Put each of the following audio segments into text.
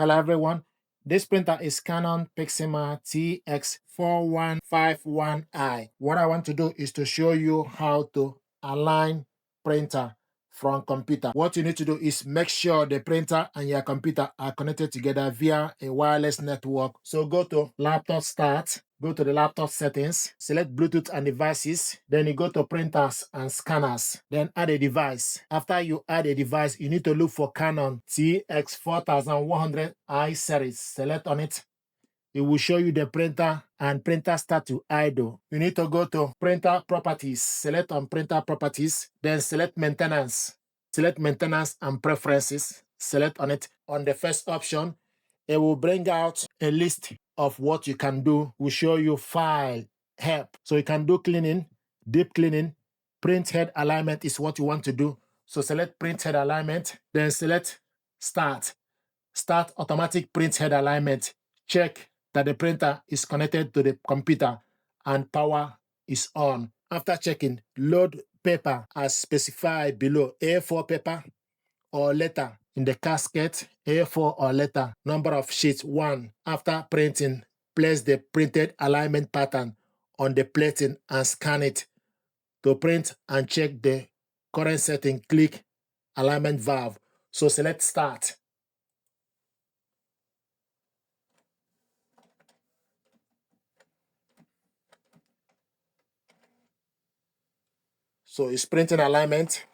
Hello everyone, this printer is Canon Pixma TS4151i. What I want to do is to show you how to align printer from computer. What you need to do is make sure the printer and your computer are connected together via a wireless network. So go to laptop start, go to the laptop settings, select Bluetooth and devices, then you go to printers and scanners, then add a device. After you add a device, you need to look for Canon TX4151i series. Select on it. It will show you the printer and printer start to idle. You need to go to printer properties, select on printer properties, then select maintenance. Select maintenance and preferences, select on it. On the first option, it will bring out a list of what you can do. Will show you file, help. So you can do cleaning, deep cleaning, print head alignment is what you want to do. So select print head alignment, then select start. Start automatic print head alignment. Check that the printer is connected to the computer and power is on. After checking, load paper as specified below, A4 paper or letter in the casket, A4 or letter, number of sheets 1. After printing, place the printed alignment pattern on the plating and scan it. To print and check the current setting, click alignment valve. So select start. So it's printing alignment.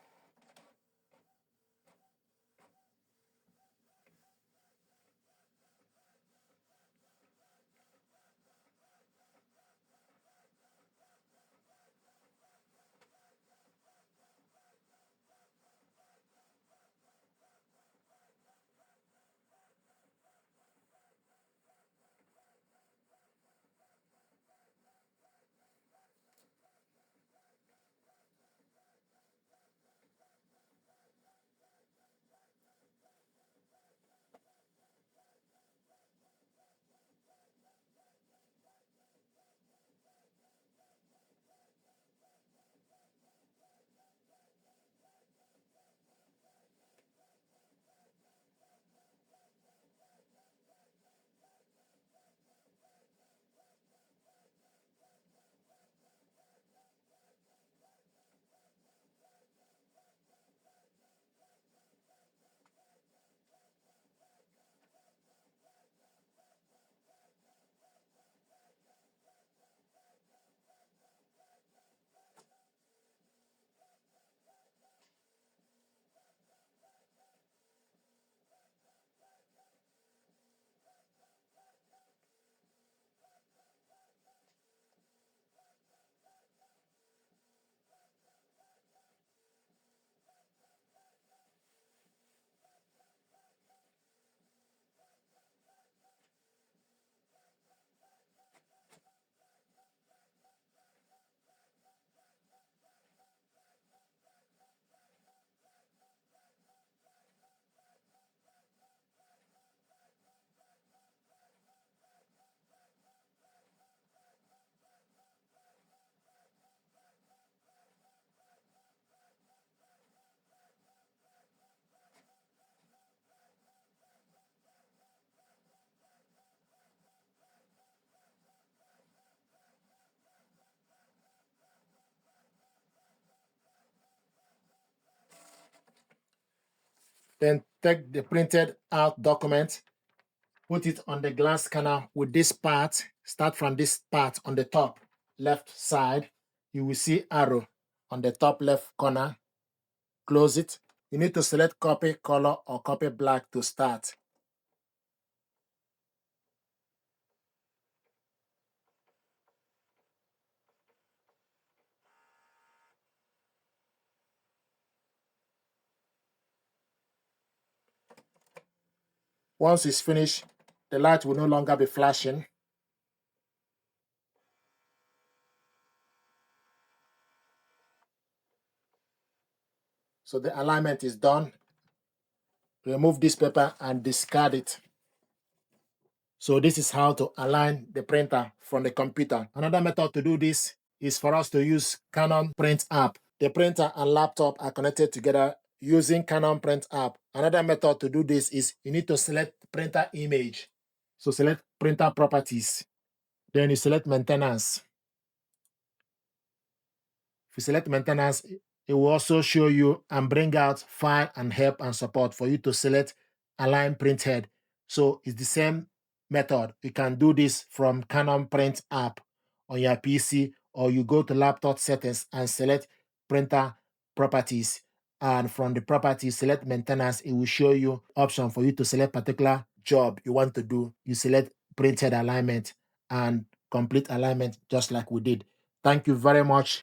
Then take the printed out document, put it on the glass scanner with this part. Start from this part on the top left side. You will see arrow on the top left corner. Close it. You need to select copy color or copy black to start. Once it's finished, the light will no longer be flashing. So the alignment is done. Remove this paper and discard it. So this is how to align the printer from the computer. Another method to do this is for us to use Canon Print app. The printer and laptop are connected together using Canon Print app. Another method to do this is you need to select printer image. So select printer properties. Then you select maintenance. If you select maintenance, it will also show you and bring out file and help and support for you to select align print head. So it's the same method. You can do this from Canon Print app on your PC, or you go to laptop settings and select printer properties. And from the properties, select maintenance. It will show you option for you to select particular job you want to do. You select printhead alignment and complete alignment just like we did. Thank you very much.